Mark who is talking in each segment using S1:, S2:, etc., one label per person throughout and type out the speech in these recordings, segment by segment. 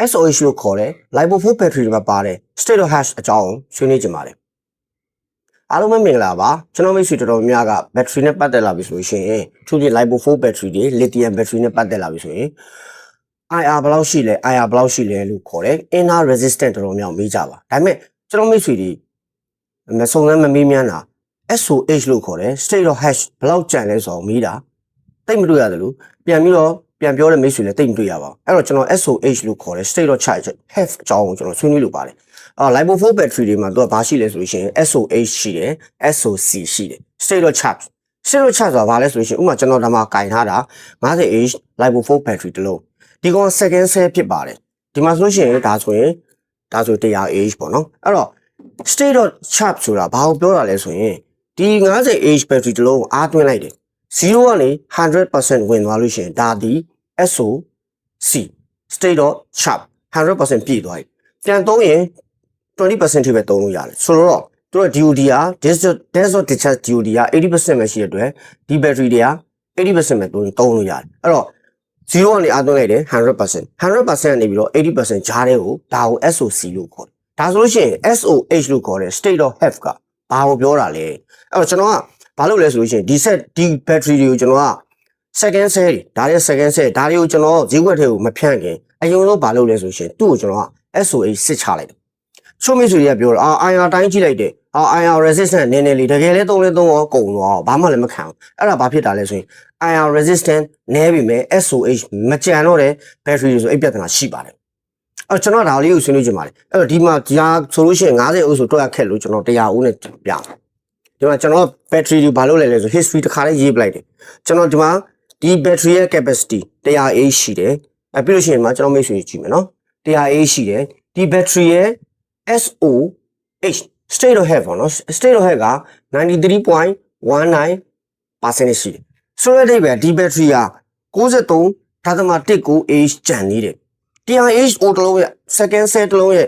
S1: SOH လို့ခေါ်တဲ့ LiPo4 battery တွေမှာပါတယ် state of hash အကြောင်းဆွေးနွေးကြပါမယ်အားလုံးပဲမင်္ဂလာပါကျွန်တော်မိတ်ဆွေတော်တော်များက battery နဲ့ပတ်သက်လာပြီဆိုလို့ရှိရင်သူတို့ LiPo4 battery တွေ lithium battery နဲ့ပတ်သက်လာပြီဆိုရင် IR ဘယ်လောက်ရှိလဲ IR ဘယ်လောက်ရှိလဲလို့ခေါ်တယ် inner resistance တော်တော်များမေးကြပါဒါပေမဲ့ကျွန်တော်မိတ်ဆွေတွေမစုံစမ်းမမေးမြန်းတာ SOH လို့ခေါ်တယ် state of hash ဘယ်လောက်ကျန်လဲဆိုတော့မေးတာတိတ်မတွေ့ရတယ်လို့ပြန်ပြောတဲ့မိတ်ဆွေလည်းတိတ်မတွေ့ရပါဘူးအဲ့တော့ကျွန်တော် SOH လို့ခေါ်တယ် state of charge have အကြောင်းကိုကျွန်တော်ဆွေးနွေးလို့ပါတယ်LiPo4 battery တွေမှာသူကဘာရှိလဲဆိုလို့ရှိရင် SOH ရှိတယ် SOC ရှိတယ် state of charge ဆိုတာဘာလဲဆိုလို့ရှိရင်ဥပမာကျွန်တော်ဒါမှကင်ထားတာ 50H LiPo4 battery တစ်လုံးဒီကောင် second cell ဖြစ်ပါတယ်ဒီမှာဆိုလို့ရှိရင်ဒါဆို 100H ပေါ့နော်အဲ့တော့ state of charge ဆိုတာဘာကိုပြောတာလဲဆိုရင်ဒီ 50H battery တစ်လုံးအားသွင်းလိုက်တယ်0ကနေ 100% ဝင်သွားလို့ရှိရင်ဒါဒီ SOC state of charge 100% ပြည့်သွားပြီပြန်သုံးရင်20% ထိပဲသုံးလို့ရတယ်ဆိုတော့သူတို့ DOD က discharge DOD က 80% ပဲရှိတဲ့အတွက်ဒီ battery တွေက 80% ပဲသုံးလို့ရတယ်အဲ့တော့0ကနေအားသွင်းလိုက်တယ် 100% ကနေပြီးတော့ 80% ကြားတဲ့ကိုဒါကို SOC လို့ခေါ်တယ်ဒါဆိုလို့ရှိရင် SOH လို့ခေါ်တဲ့ state of have ကဘာကိုပြောတာလဲအဲ့တော့ကျွန်တော်ကဘာလုပ်လဲဆိုလို့ရှိရင်ဒီ battery တွေကိုကျွန်တော်က second cell ဒါရဲ့ second cell ဒါတွေကိုကျွန်တော်ဈေးကွက်ထဲကိုမဖြန့်ခင်အရင်ဆုံးဘာလုပ်လဲဆိုလို့ရှိရင်သူ့ကိုကျွန်တော်က SOH စစ်ချလိုက်တယ်ချို့မိတ်ဆွေတွေကပြောတော့IR တိုင်းကြည့်လိုက်တယ်IR resistance နည်းနည်းလေးတကယ်လဲသုံးရောကုန်တော့ဘာမှလည်းမခံဘူးအဲ့ဒါဘာဖြစ်တာလဲဆိုရင် IR resistance နည်းပြီမဲ့ SOH မကြံတော့တဲ့ battery တွေဆိုအဲ့ပြဿနာရှိပါတယ်အဲ့ကျွန်တော်ဒါလေးကိုဆွေးနွေးချင်ပါတယ်အဲ့တော့ဒီမှာဒါဆိုလို့ရှိရင်50ဦးဆိုတွက်ရခက်လို့ကျွန်တော်100ဦးနဲ့ပြမယ်ဒီမှာကျွန်တော် battery တွေဘာလုပ်လဲဆို history တစ်ခါလေးရေးပလိုက်တယ်ကျွန်တော်ဒီမှာဒီ battery ရဲ့ capacity 100H ရှိတယ်ပြီးလို့ရှိရင်မှာကျွန်တော်မိတ်ဆွေကြည့်မယ်နော် 100H ရှိတယ်ဒီ battery ရဲ့ SOH state of have ပေါ့နော် state of have က 93.19% ရှိတယ်ဆိုတော့ဒီ battery က 93.19H ကျန်နေတယ် 100H အိုတလုံးရဲ့ second cell တလုံးရဲ့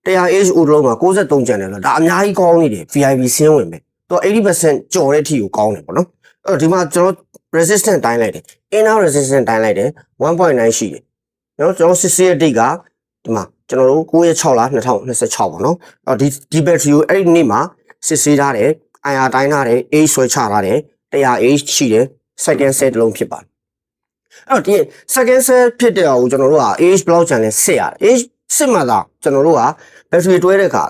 S1: 100H အိုတလုံးမှာ93ကျန်တယ်ဆိုတော့ဒါအများကြီးကောင်းနေတယ် VIP ဆင်းဝင်ပဲသူက 80% ကျော်တဲ့အထိကိုကောင်းတယ်ပေါ့နော်အဲ့တော့ဒီမှာကျွန်တော် resistance တိုင်းလိုက်တယ် inner resistance တိုင်းလိုက်တယ် 1.9 ရှိတယ်နော်ကျွန်တော်စစ်ဆေးတဲ့ date ကဒီမှာကျွန်တော်တို့9/6 လ2026ပေါ့နော်အဲ့တော့ဒီ battery ကိုအဲ့ဒီနေ့မှာစစ်ဆေးထားတယ် IR တိုင်းထားတယ် H ဆွဲချထားတယ် 100H ရှိတယ် second cell တစ်လုံးဖြစ်ပါတယ်အဲ့တော့ဒီ second cell ဖြစ်တဲ့အောင်ကျွန်တော်တို့က H block ချန်နဲ့စစ်ရတယ် H စစ်မှသာကျွန်တော်တို့က battery တွဲတဲ့အခါ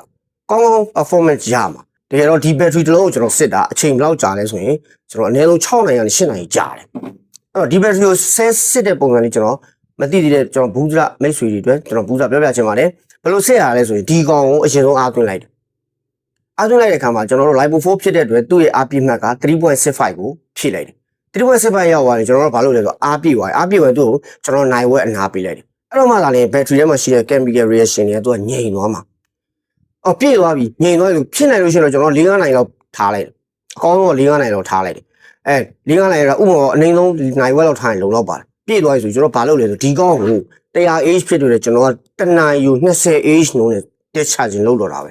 S1: ကောင်းကောင်း performance ရမှာတကယ်တော့ဒီ battery တစ်လုံးကိုကျွန်တော်စစ်တာအချိန်ဘယ်လောက်ကြာလဲဆိုရင်ကျွန်တော်အနည်းဆုံး6နိုင်ကနေ8နိုင်ကြာတယ်အဲ့တော့ဒီ battery ကိုစစ်တဲ့ပုံစံလေးကျွန်တော်မသိသေးတဲ့ကျွန်တော်ဘူးဇာမိတ်ဆွေတွေအတွက်ကျွန်တော်ဘူးဇာပြောပြချင်ပါတယ်ဘယ်လိုစစ်ရလဲဆိုရင်ဒီကောင်ကိုအရင်ဆုံးအားသွင်းလိုက်တယ်အားသွင်းလိုက်တဲ့အခါမှာကျွန်တော်တို့ LiPo4 ဖြစ်တဲ့အတွက်သူ့ရဲ့အားပြည့်မှတ်က 3.65 ကိုဖြည့်လိုက်တယ် 3.65 ရောက်သွားရင်ကျွန်တော်တို့ဘာလုပ်လဲဆိုတော့အားပြည့်သွားသူ့ကိုကျွန်တော်နိုင်ဝက်အနာပေးလိုက်တယ်အဲ့တော့မှလာရင် battery ထဲမှာရှိတဲ့ chemical reaction တွေကသူကငြိမ်သွားမှာပြည့်သွားပြီငြိမ်သွားပြီဖြစ်နိုင်လို့ရှိရင်တော့ကျွန်တော်4-5နိုင်လောက်ထားလိုက်တယ်အကောင်းဆုံး4-5နိုင်လောက်ထားလိုက်တယ်4-5နိုင်တော့ဥပမာအနည်းဆုံးနိုင်ဝက်လောက်ထားရင်လုံလောက်ပါတယ်ပြည့်သွားပြီဆိုကျွန်တော်ဘာလုပ်လဲဆိုဒီကောင်းကို 100H ဖြစ်တယ်ကျွန်တော်ကတနာယူ 20H နှုန်းနဲ့ discharging လုပ်တော့တာပဲ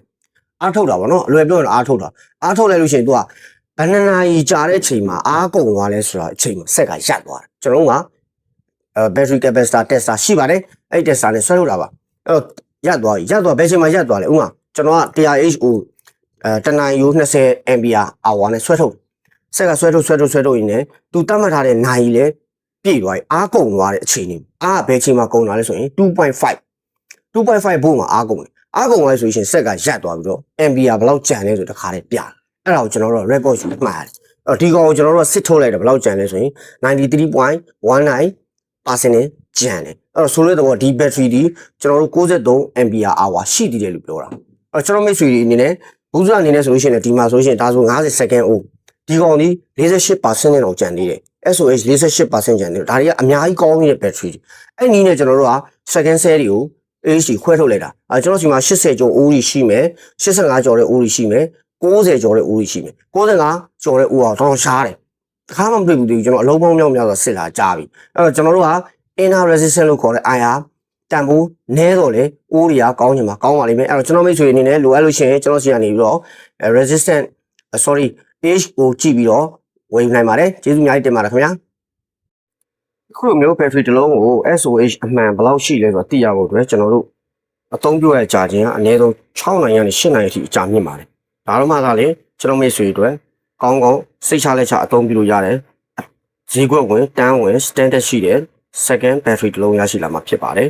S1: အားထုတ်တာဗောနော်အလွယ်ပြောရင်အားထုတ်လိုက်လို့ရှိရင် तू ကဘယ်နှစ်နာရီကြာတဲ့အချိန်မှာအားကုန်သွားလဲဆိုတာအချိန်မှာဆက်ကရပ်သွားတယ်ကျွန်တော်ကbattery capacitor tester ရှိပါတယ်အဲ့ tester နဲ့ဆွဲထုတ်တာပါအဲ့တော့ရပ်သွားဘယ်ချိန်မှာရပ်သွားလဲဥပမာကျွန်တော်က 100H ကိုတနာယူ 20 ampere-hour နဲ့ဆွဲထုတ်ဆက်ကဆွဲထုတ်ရင်းနဲ့ तू တတ်မှတ်ထားတဲ့နာရီလဲပြည့်သွားပြီအားကုန်သွားတဲ့အချိန်นี้အားဘယ်ချိန်မှာကုန်သွားလဲဆိုရင် 2.5 volt မှာအားကုန်တယ်အားကုန်သွားဆိုရင်ဆက်ကရပ်သွားပြီးတော့ ampere ဘယ်လောက်ကျန်လဲဆိုတခါတည်းပြတယ်အဲ့ဒါကိုကျွန်တော်တို့ record ယူမှတ်ရတယ်အဲ့တော့ဒီကောင်ကိုကျွန်တော်တို့စစ်ထုတ်လိုက်တယ်ဘယ်လောက်ကျန်လဲဆိုရင် 93.19% ကျန်တယ်အဲ့တော့ဆိုလို့တော့ဒီ battery ဒီကျွန်တော်တို့63 ampere-hour ရှိသေးတယ်လို့ပြောတာအဲ့တော့ကျွန်တော်မိတ်ဆွေတွေအနေနဲ့ဘူးစရအနေနဲ့ဆိုလို့ရှိရင်ဒီမှာဆိုရှင်ဒါဆို50 second အိုးဒီကောင်ဒီ 48% နဲ့တော့ကျန်သေးတယ် SOH 48% ကျန်တယ်ဒါတွေကအများကြီးကောင်းနေတဲ့ battery တွေအဲ့ဒီနဲ့ကျွန်တော်တို့က second cell တွေကို H ခွဲထုတ်လိုက်တာကျွန်တော်ဒီမှာ80ကျော်အိုးကြီးရှိမယ်85ကျော်တဲ့အိုးကြီးရှိမယ်90ကျော်တဲ့အိုးကြီးရှိမယ်95ကျော်တဲ့အိုးအောင်တော့ရှားတယ်တခါမှမတွေ့ဘူးကျွန်တော်အလုံးပေါင်းမြောက်များစွာစစ်လာကြပြီအဲ့တော့ကျွန်တော်တို့က inner resistance လို့ခေါ်တဲ့ IR တန်ဖိုးနည်းတော့လေအိုးတွေကကောင်းချင်မှာကောင်းပါလိမ့်မယ်အဲ့တော့ကျွန်တော်မိတ်ဆွေအနေနဲ့လိုအပ်လို့ရှိရင်ကျွန်တော်စီကနေပြီးတော့ resistance H ကိုကြည့်ပြီးတော့ဝယ်ယူနိုင်ပါတယ်ကျေးဇူးအများကြီးတင်ပါတယ်ခင်ဗျာ ခုလိုမျိုး battery တစ်လုံးကို SOH အမှန်ဘယ်လောက်ရှိလဲဆိုတော့သိရဖို့အတွက်ကျွန်တော်တို့အသုံးပြုရတဲ့ကြာခြင်းကအနည်းဆုံး6နိုင်ကနေ8နိုင်အထိအကြာမြင့်ပါတယ်ဒါတော့မှသာလေကျွန်တော်မိတ်ဆွေတွေကောင်းကောင်းစိတ်ချလက်ချအသုံးပြုလို့ရတယ်ဈေးကွက်ဝင်တန်းဝင် standard ရှိတဲ့ second battery တစ်လုံးရရှိလာမှာဖြစ်ပါတယ်